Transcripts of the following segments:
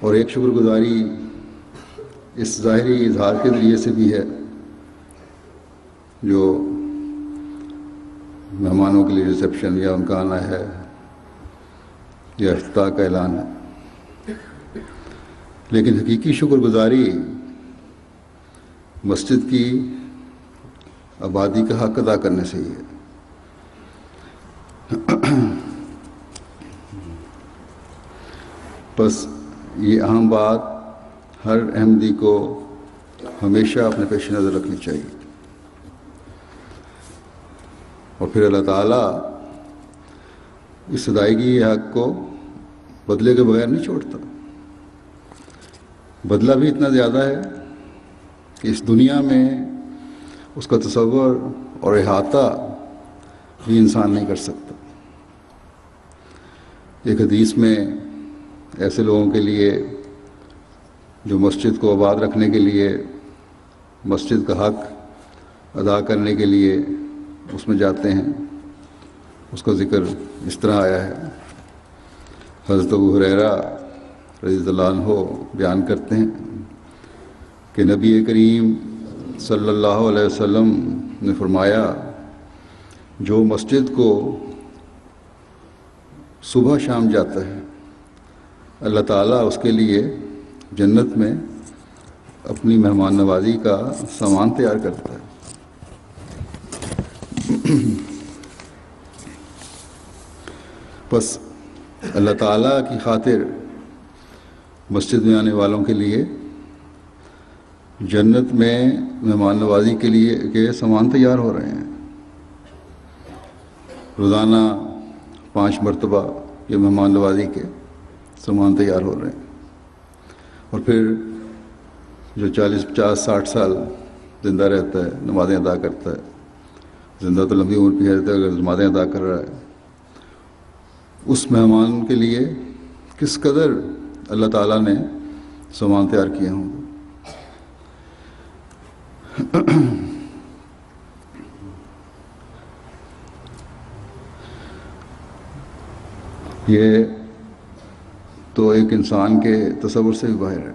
اور ایک شکر گزاری اس ظاہری اظہار کے ذریعے سے بھی ہے جو مہمانوں کے لیے ریسیپشن یا ان کا آنا ہے یا افتتاح کا اعلان ہے، لیکن حقیقی شکر گزاری مسجد کی آبادی کا حق ادا کرنے سے ہی ہے۔ بس یہ اہم بات ہر احمدی کو ہمیشہ اپنے پیش نظر رکھنی چاہیے، اور پھر اللہ تعالیٰ اس ادائیگی حق کو بدلے کے بغیر نہیں چھوڑتا۔ بدلہ بھی اتنا زیادہ ہے کہ اس دنیا میں اس کا تصور اور احاطہ بھی انسان نہیں کر سکتا۔ ایک حدیث میں ایسے لوگوں کے لیے جو مسجد کو آباد رکھنے کے لیے، مسجد کا حق ادا کرنے کے لیے اس میں جاتے ہیں، اس کا ذکر اس طرح آیا ہے۔ حضرت ابو ہریرہ رضی اللہ عنہ بیان کرتے ہیں کہ نبی کریم صلی اللہ علیہ وسلم نے فرمایا، جو مسجد کو صبح شام جاتا ہے اللہ تعالیٰ اس کے لیے جنت میں اپنی مہمان نوازی کا سامان تیار کرتا ہے۔ بس اللہ تعالیٰ کی خاطر مسجد میں آنے والوں کے لیے جنت میں مہمان نوازی کے لیے کے سامان تیار ہو رہے ہیں۔ روزانہ 5 مرتبہ یہ مہمان نوازی کے سامان تیار ہو رہے ہیں، اور پھر جو 40 50 60 سال زندہ رہتا ہے، نمازیں ادا کرتا ہے، زندہ تو لمبی عمر پہ رہتا ہے، اگر نمازیں ادا کر رہا ہے، اس مہمان کے لیے کس قدر اللہ تعالیٰ نے سامان تیار کیے ہوں گے۔ یہ تو ایک انسان کے تصور سے بھی باہر ہے۔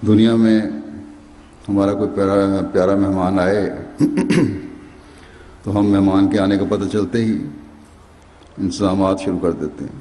دنیا میں ہمارا کوئی پیارا مہمان آئے تو ہم مہمان کے آنے کا پتہ چلتے ہی انتظامات شروع کر دیتے ہیں،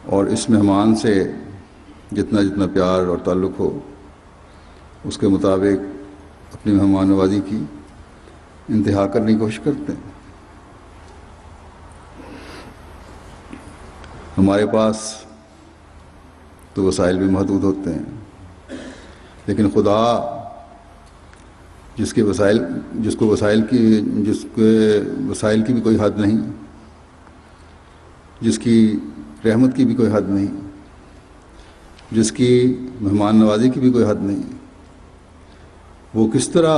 اور اس مہمان سے جتنا جتنا پیار اور تعلق ہو اس کے مطابق اپنی مہمان نوازی کی انتہا کرنے کی کوشش کرتے ہیں۔ ہمارے پاس تو وسائل بھی محدود ہوتے ہیں، لیکن خدا جس کے وسائل کی بھی کوئی حد نہیں، جس کی رحمت کی بھی کوئی حد نہیں، جس کی مہمان نوازی کی بھی کوئی حد نہیں، وہ کس طرح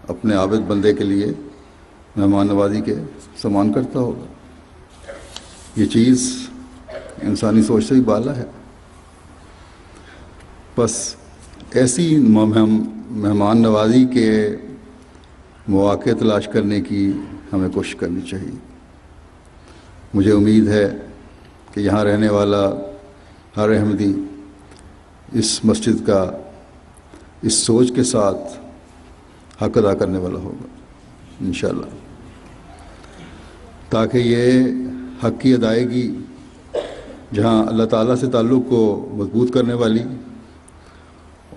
اپنے عابد بندے کے لیے مہمان نوازی کے سامان کرتا ہوگا۔ یہ چیز انسانی سوچ سے بھی بالا ہے۔ بس ایسی مہمان نوازی کے مواقع تلاش کرنے کی ہمیں کوشش کرنی چاہیے۔ مجھے امید ہے کہ یہاں رہنے والا ہر احمدی اس مسجد کا اس سوچ کے ساتھ حق ادا کرنے والا ہوگا انشاءاللہ، تاکہ یہ حق کی ادائیگی جہاں اللہ تعالیٰ سے تعلق کو مضبوط کرنے والی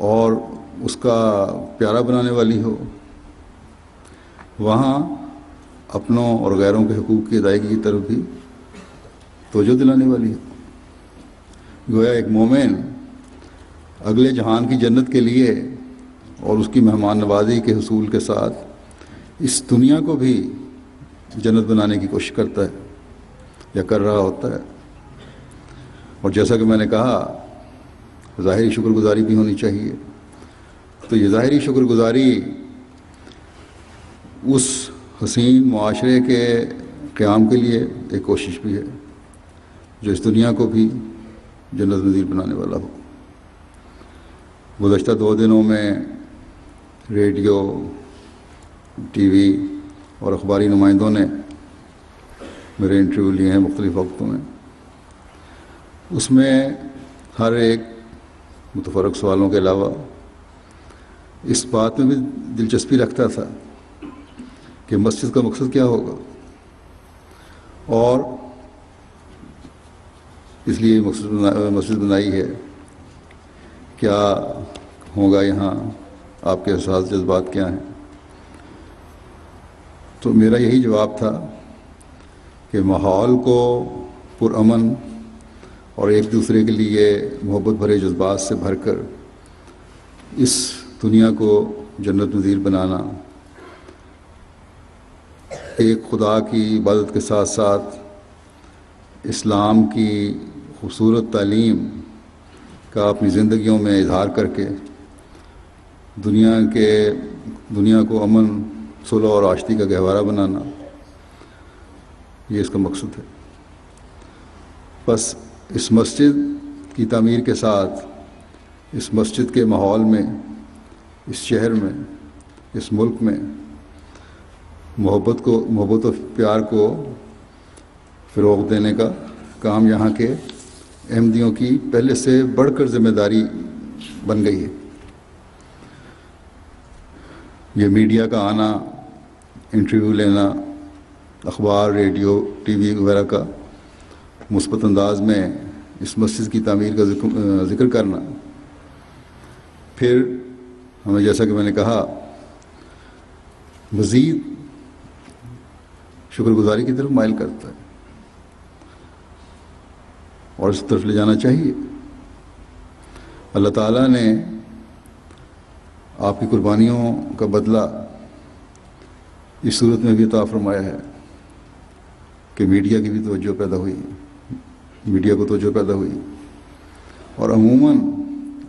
اور اس کا پیارا بنانے والی ہو، وہاں اپنوں اور غیروں کے حقوق کی ادائیگی کی طرف بھی توجہ دلانے والی ہو۔ گویا ایک مومن اگلے جہان کی جنت کے لیے اور اس کی مہمان نوازی کے حصول کے ساتھ اس دنیا کو بھی جنت بنانے کی کوشش کرتا ہے یا کر رہا ہوتا ہے۔ اور جیسا کہ میں نے کہا، ظاہری شکر گزاری بھی ہونی چاہیے۔ تو یہ ظاہری شکر گزاری اس حسین معاشرے کے قیام کے لیے ایک کوشش بھی ہے جو اس دنیا کو بھی جنت نظیر بنانے والا ہو۔ گزشتہ 2 دنوں میں ریڈیو، ٹی وی اور اخباری نمائندوں نے میرے انٹرویو لیے ہیں مختلف وقتوں میں، اس میں ہر ایک متفرق سوالوں کے علاوہ اس بات میں بھی دلچسپی رکھتا تھا کہ مسجد کا مقصد کیا ہوگا، اور اس لیے مسجد بنائی ہے، کیا ہوگا یہاں، آپ کے احساس جذبات کیا ہیں۔ تو میرا یہی جواب تھا کہ ماحول کو پرامن اور ایک دوسرے کے لیے محبت بھرے جذبات سے بھر کر اس دنیا کو جنت نظیر بنانا، ایک خدا کی عبادت کے ساتھ ساتھ اسلام کی خوبصورت تعلیم کا اپنی زندگیوں میں اظہار کر کے دنیا کو امن، صلح اور آشتی کا گہوارہ بنانا، یہ اس کا مقصد ہے۔ بس اس مسجد کی تعمیر کے ساتھ، اس مسجد کے ماحول میں، اس شہر میں، اس ملک میں محبت و پیار کو فروغ دینے کا کام یہاں کے احمدیوں کی پہلے سے بڑھ کر ذمہ داری بن گئی ہے۔ یہ میڈیا کا آنا، انٹرویو لینا، اخبار، ریڈیو، ٹی وی وغیرہ کا مثبت انداز میں اس مسجد کی تعمیر کا ذکر کرنا، پھر ہمیں جیسا کہ میں نے کہا مزید شکر گزاری کی طرف مائل کرتا ہے اور اس طرف لے جانا چاہیے۔ اللہ تعالیٰ نے آپ کی قربانیوں کا بدلہ اس صورت میں بھی عطا فرمایا ہے کہ میڈیا کی بھی توجہ پیدا ہوئی، میڈیا کو توجہ پیدا ہوئی، اور عموماً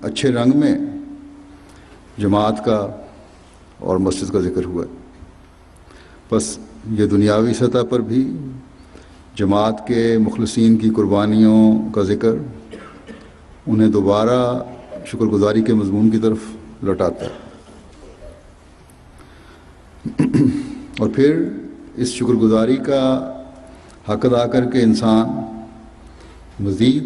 اچھے رنگ میں جماعت کا اور مسجد کا ذکر ہوا ہے۔ بس یہ دنیاوی سطح پر بھی جماعت کے مخلصین کی قربانیوں کا ذکر انہیں دوبارہ شکر گزاری کے مضمون کی طرف لوٹاتا ہے، اور پھر اس شکر گزاری کا حق ادا کر کے انسان مزید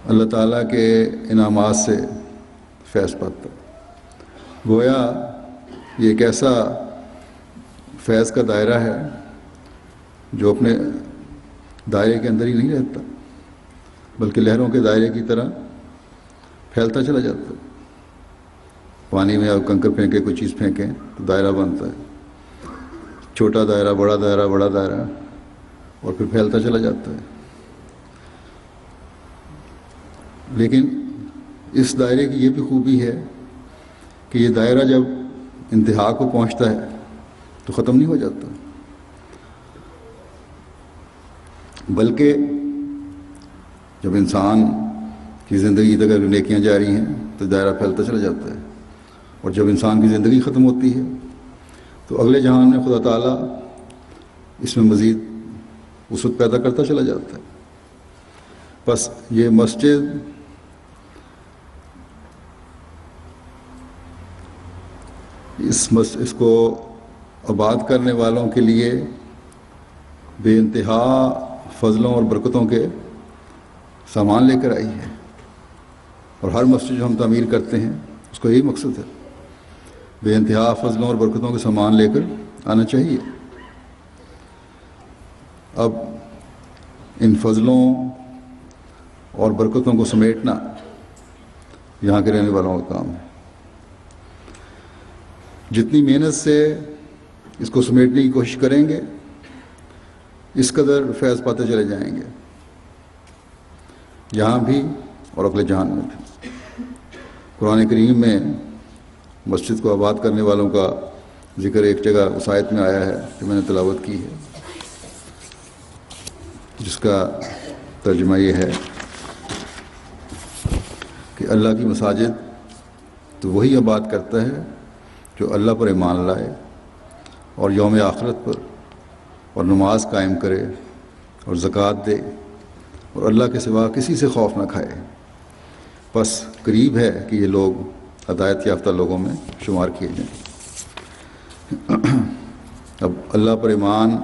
اللہ تعالیٰ کے انعامات سے فیض پاتا ہے۔ گویا یہ ایک ایسا فیض کا دائرہ ہے جو اپنے دائرے کے اندر ہی نہیں رہتا، بلکہ لہروں کے دائرے کی طرح پھیلتا چلا جاتا ہے۔ پانی میں آپ کنکر پھینکیں، کوئی چیز پھینکیں تو دائرہ بنتا ہے، چھوٹا دائرہ، بڑا دائرہ، بڑا دائرہ، اور پھر پھیلتا چلا جاتا ہے۔ لیکن اس دائرے کی یہ بھی خوبی ہے کہ یہ دائرہ جب انتہا کو پہنچتا ہے تو ختم نہیں ہو جاتا، بلکہ جب انسان کی زندگی تک اگر نیکیاں جاری ہیں تو دائرہ پھیلتا چلا جاتا ہے، اور جب انسان کی زندگی ختم ہوتی ہے تو اگلے جہان میں خدا تعالیٰ اس میں مزید وسعت پیدا کرتا چلا جاتا ہے۔ بس یہ مسجد اس کو آباد کرنے والوں کے لیے بے انتہا فضلوں اور برکتوں کے سامان لے کر آئی ہے، اور ہر مسجد جو ہم تعمیر کرتے ہیں اس کا یہی مقصد ہے، بے انتہا فضلوں اور برکتوں کے سامان لے کر آنا چاہیے۔ اب ان فضلوں اور برکتوں کو سمیٹنا یہاں کے رہنے والوں کا کام ہے۔ جتنی محنت سے اس کو سمیٹنے کی کوشش کریں گے اس قدر فیض پاتے چلے جائیں گے، یہاں بھی اور اگلے جہان میں بھی۔ قرآن کریم میں مسجد کو آباد کرنے والوں کا ذکر ایک جگہ اس آیت میں آیا ہے جو میں نے تلاوت کی ہے، جس کا ترجمہ یہ ہے کہ اللہ کی مساجد تو وہی آباد کرتا ہے جو اللہ پر ایمان لائے اور یوم آخرت پر، اور نماز قائم کرے اور زکوٰۃ دے اور اللہ کے سوا کسی سے خوف نہ کھائے۔ بس قریب ہے کہ یہ لوگ ہدایت یافتہ لوگوں میں شمار کیے جائیں۔ اب اللہ پر ایمان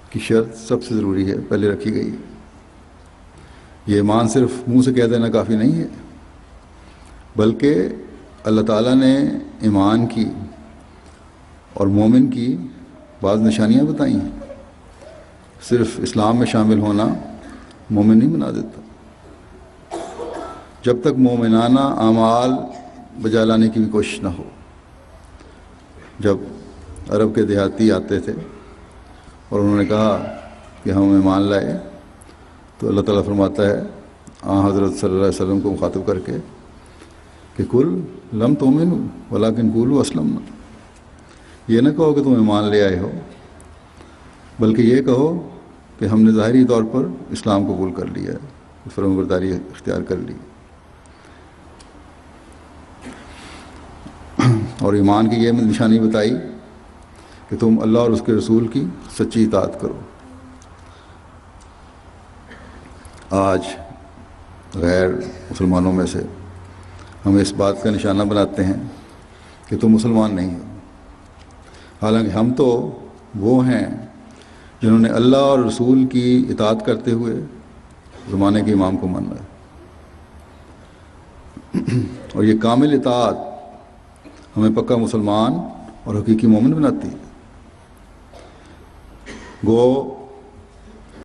کی شرط سب سے ضروری ہے، پہلے رکھی گئی ہے۔ یہ ایمان صرف منہ سے کہہ دینا کافی نہیں ہے، بلکہ اللہ تعالیٰ نے ایمان کی اور مومن کی بعض نشانیاں بتائی ہیں۔ صرف اسلام میں شامل ہونا مومن نہیں بنا دیتا۔ جب تک مومنانہ اعمال بجا لانے کی بھی کوشش نہ ہو۔ جب عرب کے دیہاتی آتے تھے اور انہوں نے کہا کہ ہم ایمان لائے، تو اللہ تعالیٰ فرماتا ہے حضرت صلی اللہ علیہ وسلم کو مخاطب کر کے کہ کل لم تؤمنوا ولکن قولوا اسلمنا، یہ نہ کہو کہ تم ایمان لے آئے ہو، بلکہ یہ کہو کہ ہم نے ظاہری طور پر اسلام قبول کر لیا ہے، فرمانبرداری اختیار کر لی۔ اور ایمان کی یہ نشانی بتائی کہ تم اللہ اور اس کے رسول کی سچی اطاعت کرو۔ آج غیر مسلمانوں میں سے ہمیں اس بات کا نشانہ بناتے ہیں کہ تم مسلمان نہیں ہو، حالانکہ ہم تو وہ ہیں جنہوں نے اللہ اور رسول کی اطاعت کرتے ہوئے زمانے کے امام کو مانا ہے۔ اور یہ کامل اطاعت ہمیں پکا مسلمان اور حقیقی مومن بناتی ہے۔ گو